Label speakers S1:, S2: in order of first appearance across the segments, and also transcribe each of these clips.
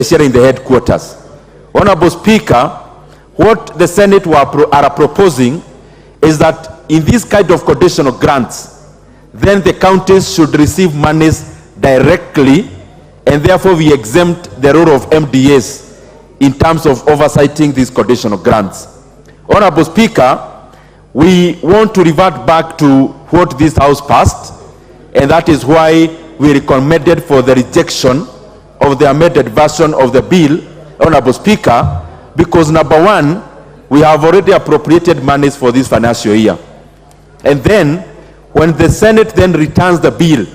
S1: especially in the headquarters. Honorable Speaker, what the Senate are proposing is that in this kind of conditional grants, then the counties should receive monies directly, and therefore we exempt the role of MDAs in terms of oversighting these conditional grants. Honorable Speaker, we want to revert back to what this House passed, and that is why we recommended for the rejection of the amended version of the bill, Honorable Speaker, because number one, we have already appropriated monies for this financial year. And then, when the Senate then returns the bill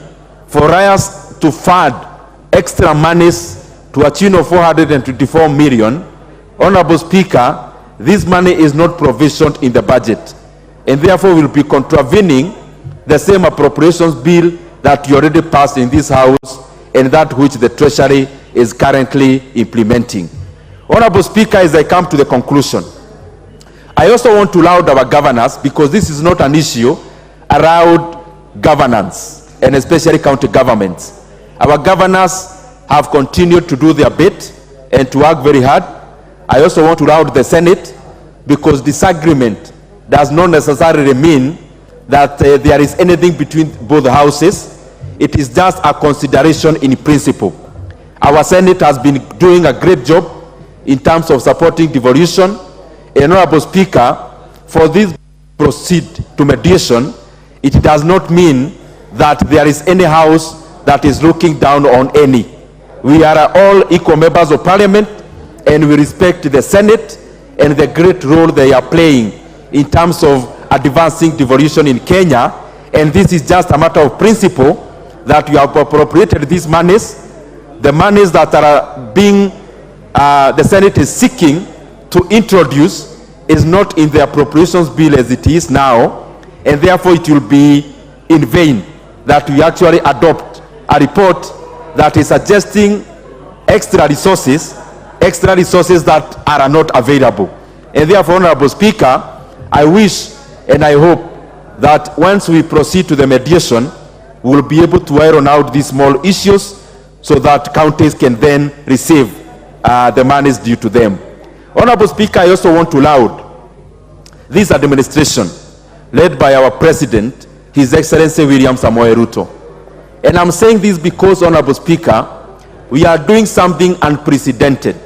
S1: for us to fund extra monies to a tune of 424 million, Honorable Speaker, this money is not provisioned in the budget, and therefore will be contravening the same appropriations bill that you already passed in this House and that which the Treasury is currently implementing. Honorable Speaker, as I come to the conclusion, I also want to laud our governors, because this is not an issue around governance, and especially county governments. Our governors have continued to do their bit and to work very hard. I also want to laud the Senate, because disagreement does not necessarily mean that there is anything between both houses. It is just a consideration in principle. Our Senate has been doing a great job in terms of supporting devolution. And Honorable Speaker, for this proceed to mediation, it does not mean that there is any house that is looking down on any. We are all equal members of Parliament, and we respect the Senate and the great role they are playing in terms of advancing devolution in Kenya. And this is just a matter of principle that you have appropriated these monies. The monies that are being, the Senate is seeking to introduce is not in the appropriations bill as it is now, and therefore it will be in vain that we actually adopt a report that is suggesting extra resources that are not available. And therefore, Honorable Speaker, I wish and I hope that once we proceed to the mediation, we will be able to iron out these small issues so that counties can then receive the monies due to them. Honorable Speaker, I also want to laud this administration led by our President, His Excellency William Samoei Ruto. And I'm saying this because, Honorable Speaker, we are doing something unprecedented,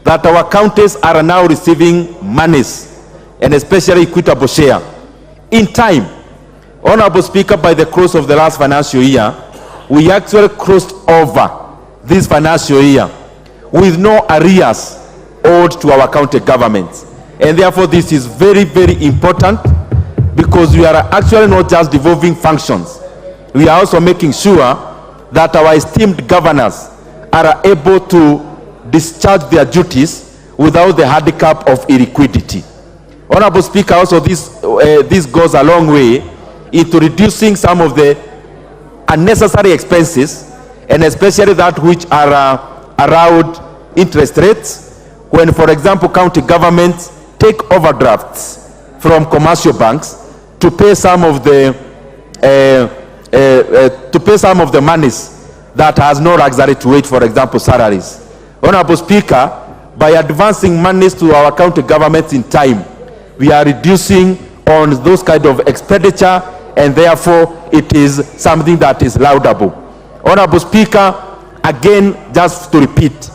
S1: that our counties are now receiving monies, and especially equitable share, in time. Honorable Speaker, by the close of the last financial year, we actually crossed over this financial year with no arrears owed to our county governments. And therefore, this is very, very important, because we are actually not just devolving functions. We are also making sure that our esteemed governors are able to discharge their duties without the handicap of illiquidity. Honorable Speaker, also this goes a long way into reducing some of the unnecessary expenses, and especially that which are around interest rates. When, for example, county governments take overdrafts from commercial banks to pay some of the monies that has no luxury to wait, for example, salaries. Honorable Speaker, by advancing monies to our county governments in time, we are reducing on those kind of expenditure, and therefore it is something that is laudable. Honorable Speaker, again, just to repeat,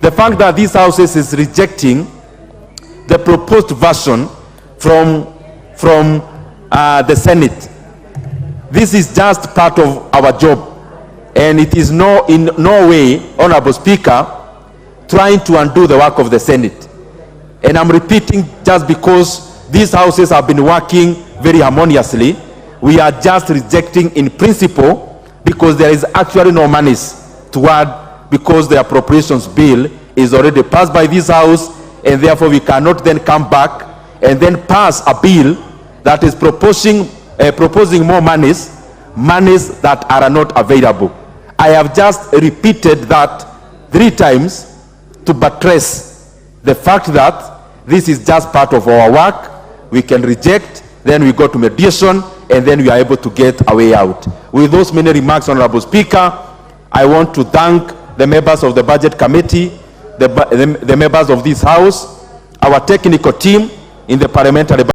S1: the fact that this House is rejecting the proposed version from the Senate, this is just part of our job, and it is in no way, Honorable Speaker, trying to undo the work of the Senate. And I'm repeating, just because these houses have been working very harmoniously, we are just rejecting in principle, because there is actually no monies to add, because the appropriations bill is already passed by this House, and therefore we cannot then come back and then pass a bill that is proposing more monies that are not available. I have just repeated that 3 times to buttress the fact that this is just part of our work. We can reject, then we go to mediation, and then we are able to get a way out. With those many remarks, Honorable Speaker, I want to thank the members of the budget committee, the members of this house, our technical team in the parliamentary